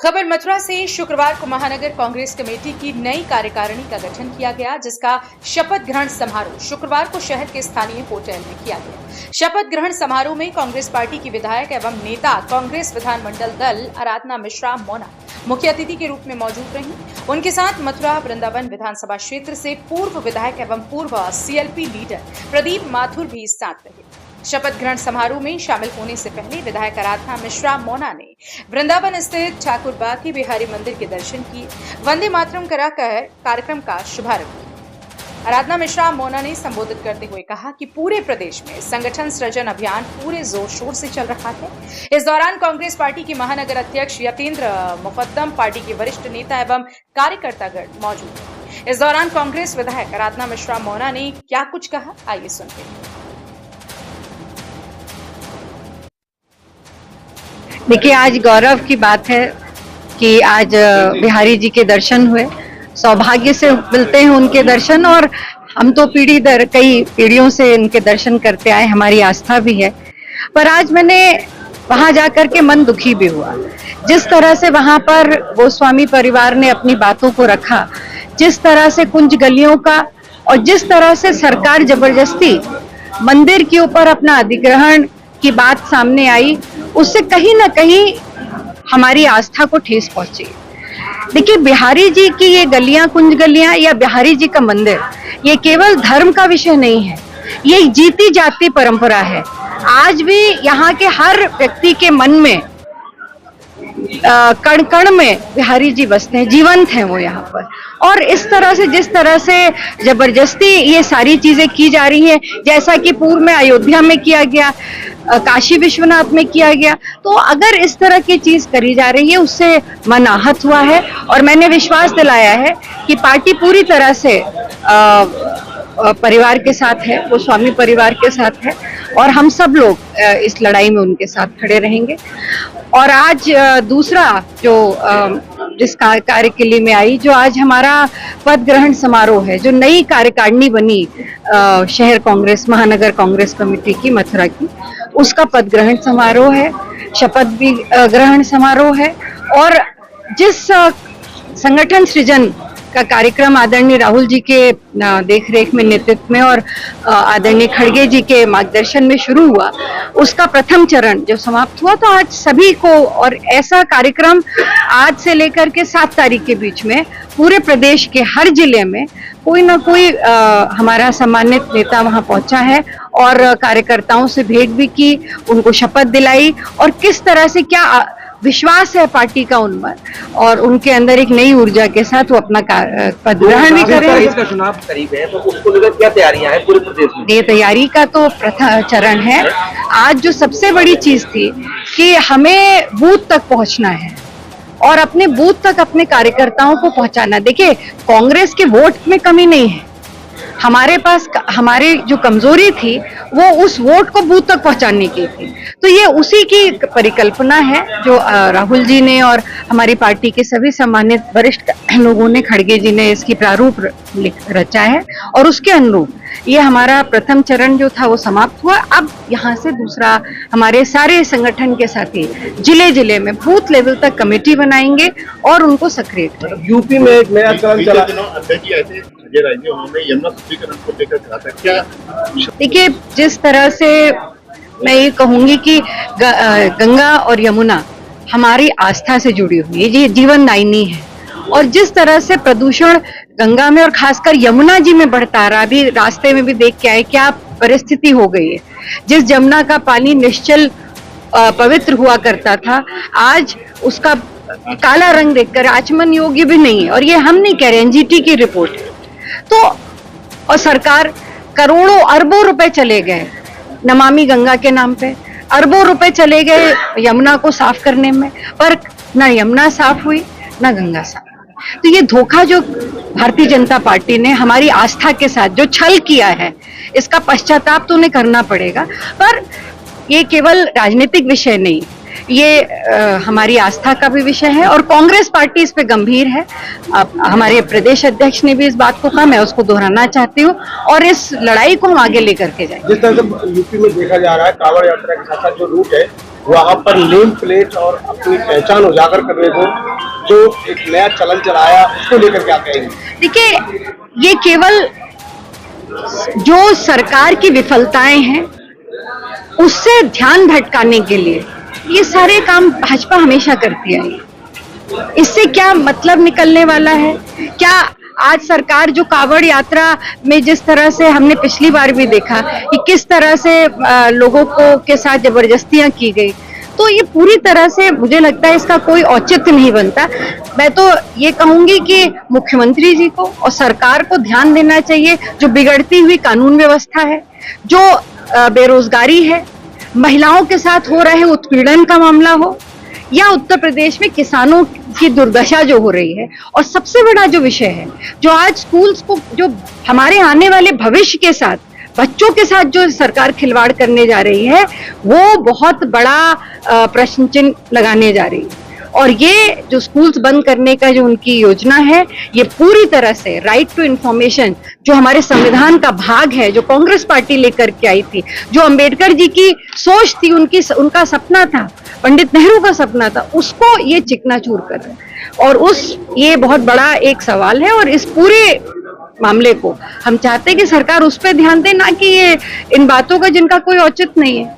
खबर मथुरा से। शुक्रवार को महानगर कांग्रेस कमेटी की नई कार्यकारिणी का गठन किया गया, जिसका शपथ ग्रहण समारोह शुक्रवार को शहर के स्थानीय होटल में किया गया। शपथ ग्रहण समारोह में कांग्रेस पार्टी की विधायक एवं नेता कांग्रेस विधानमंडल दल आराधना मिश्रा मोना मुख्य अतिथि के रूप में मौजूद रही। उनके साथ मथुरा वृंदावन विधानसभा क्षेत्र से पूर्व विधायक एवं पूर्व सीएलपी लीडर प्रदीप माथुर भी साथ रहे। शपथ ग्रहण समारोह में शामिल होने से पहले विधायक आराधना मिश्रा मोना ने वृंदावन स्थित ठाकुर बाकी बिहारी मंदिर के दर्शन किए, वंदे मातरम कराकर कार्यक्रम का शुभारंभ किया। आराधना मिश्रा मोना ने संबोधित करते हुए कहा कि पूरे प्रदेश में संगठन सृजन अभियान पूरे जोर शोर से चल रहा है। इस दौरान कांग्रेस पार्टी के महानगर अध्यक्ष यतेंद्र मुकद्दम, पार्टी के वरिष्ठ नेता एवं कार्यकर्तागण मौजूद हैं। इस दौरान कांग्रेस विधायक आराधना मिश्रा मोना ने क्या कुछ कहा, आइए सुनते हैं। देखिए, आज गौरव की बात है कि आज बिहारी जी के दर्शन हुए। सौभाग्य से मिलते हैं उनके दर्शन, और हम तो कई पीढ़ियों से उनके दर्शन करते आए, हमारी आस्था भी है। पर आज मैंने वहां जाकर के मन दुखी भी हुआ। जिस तरह से वहां पर गोस्वामी परिवार ने अपनी बातों को रखा, जिस तरह से कुंज गलियों का, और जिस तरह से सरकार जबरदस्ती मंदिर के ऊपर अपना अधिग्रहण की बात सामने आई, उससे कहीं ना कहीं हमारी आस्था को ठेस पहुंची। देखिए, बिहारी जी की ये गलियां, कुंज गलियां या बिहारी जी का मंदिर, ये केवल धर्म का विषय नहीं है, ये जीती जाती परंपरा है। आज भी यहाँ के हर व्यक्ति के मन में, कण कण में बिहारी जी बसते हैं, जीवंत हैं वो यहाँ पर। और इस तरह से, जिस तरह से जबरदस्ती ये सारी चीजें की जा रही हैं, जैसा कि पूर्व में अयोध्या में किया गया, काशी विश्वनाथ में किया गया, तो अगर इस तरह की चीज करी जा रही है, उससे मन आहत हुआ है। और मैंने विश्वास दिलाया है कि पार्टी पूरी तरह से परिवार के साथ है, वो स्वामी परिवार के साथ है, और हम सब लोग इस लड़ाई में उनके साथ खड़े रहेंगे। और आज दूसरा जो जिस कार्य के लिए मैं आई, जो आज हमारा पद ग्रहण समारोह है, जो नई कार्यकारिणी बनी शहर कांग्रेस महानगर कांग्रेस कमेटी की मथुरा की, उसका पद ग्रहण समारोह है, शपथ भी ग्रहण समारोह है। और जिस संगठन सृजन का कार्यक्रम आदरणीय राहुल जी के देखरेख में, नेतृत्व में, और आदरणीय खड़गे जी के मार्गदर्शन में शुरू हुआ, उसका प्रथम चरण जो समाप्त हुआ, तो आज सभी को, और ऐसा कार्यक्रम आज से लेकर के 7 तारीख के बीच में पूरे प्रदेश के हर जिले में कोई ना कोई हमारा सम्मानित नेता वहां पहुंचा है, और कार्यकर्ताओं से भेंट भी की, उनको शपथ दिलाई, और किस तरह से क्या विश्वास है पार्टी का उन पर, और उनके अंदर एक नई ऊर्जा के साथ वो अपना पद ग्रहण भी करेंगे। इसका चुनाव करीब है, तो उसको लेकर क्या तैयारियां हैं पूरे प्रदेश में? ये तैयारी का तो प्रथम चरण है। आज जो सबसे बड़ी चीज थी कि हमें बूथ तक पहुंचना है, और अपने बूथ तक अपने कार्यकर्ताओं को पहुंचाना। देखिए, कांग्रेस के वोट में कमी नहीं है, हमारे पास हमारी जो कमजोरी थी वो उस वोट को बूथ तक पहुंचाने की थी। तो ये उसी की परिकल्पना है जो राहुल जी ने और हमारी पार्टी के सभी सम्मानित वरिष्ठ लोगों ने, खड़गे जी ने इसकी प्रारूप रचा है, और उसके अनुरूप ये हमारा प्रथम चरण जो था वो समाप्त हुआ। अब यहाँ से दूसरा, हमारे सारे संगठन के साथी जिले जिले में बूथ लेवल तक कमेटी बनाएंगे और उनको सक्रिय करेंगे। यूपी में एक नया चरण चला। देखिए, जिस तरह से मैं ये कहूंगी कि गंगा और यमुना हमारी आस्था से जुड़ी हुई है, ये जीवनदायिनी है, और जिस तरह से प्रदूषण गंगा में और खासकर यमुना जी में बढ़ता रहा, अभी रास्ते में भी देख के आए क्या परिस्थिति हो गई है। जिस जमुना का पानी निश्चल पवित्र हुआ करता था, आज उसका काला रंग देखकर आचमन योग्य भी नहीं है। और ये हम नहीं कह रहे, एनजीटी की रिपोर्ट है। तो और सरकार करोड़ों अरबों रुपए चले गए नमामि गंगा के नाम पे, अरबों रुपए चले गए यमुना को साफ करने में, पर ना यमुना साफ हुई ना गंगा साफ। तो ये धोखा जो भारतीय जनता पार्टी ने हमारी आस्था के साथ जो छल किया है, इसका पश्चाताप तो उन्हें करना पड़ेगा। पर ये केवल राजनीतिक विषय नहीं, ये हमारी आस्था का भी विषय है, और कांग्रेस पार्टी इस पे गंभीर है। हमारे प्रदेश अध्यक्ष ने भी इस बात को कहा, मैं उसको दोहराना चाहती हूँ, और इस लड़ाई को हम आगे लेकर के जाएंगे। जिस तरह से यूपी में देखा जा रहा है, कांवड़ यात्रा के साथ साथ जो रूट है वहां पर नेम प्लेट और अपनी पहचान उजागर करने को जो एक नया चलन चलाया, उसको लेकर क्या कहेंगे? देखिए, ये केवल जो सरकार की विफलताएं हैं उससे ध्यान भटकाने के लिए ये सारे काम भाजपा हमेशा करती है। इससे क्या मतलब निकलने वाला है? क्या आज सरकार जो कांवड़ यात्रा में जिस तरह से हमने पिछली बार भी देखा कि किस तरह से लोगों को के साथ जबरदस्तियां की गई, तो ये पूरी तरह से मुझे लगता है इसका कोई औचित्य नहीं बनता। मैं तो ये कहूंगी कि मुख्यमंत्री जी को और सरकार को ध्यान देना चाहिए, जो बिगड़ती हुई कानून व्यवस्था है, जो बेरोजगारी है, महिलाओं के साथ हो रहे उत्पीड़न का मामला हो, या उत्तर प्रदेश में किसानों की दुर्दशा जो हो रही है, और सबसे बड़ा जो विषय है, जो आज स्कूल्स को, जो हमारे आने वाले भविष्य के साथ, बच्चों के साथ जो सरकार खिलवाड़ करने जा रही है, वो बहुत बड़ा प्रश्न चिन्ह लगाने जा रही है। और ये जो स्कूल्स बंद करने का जो उनकी योजना है, ये पूरी तरह से राइट टू इंफॉर्मेशन, जो हमारे संविधान का भाग है, जो कांग्रेस पार्टी लेकर के आई थी, जो अंबेडकर जी की सोच थी, उनका सपना था, पंडित नेहरू का सपना था, उसको ये चिकनाचूर कर रहे हैं। और ये बहुत बड़ा एक सवाल है, और इस पूरे मामले को हम चाहते हैं कि सरकार उस पर ध्यान दे, ना कि ये इन बातों का जिनका कोई औचित्य नहीं है।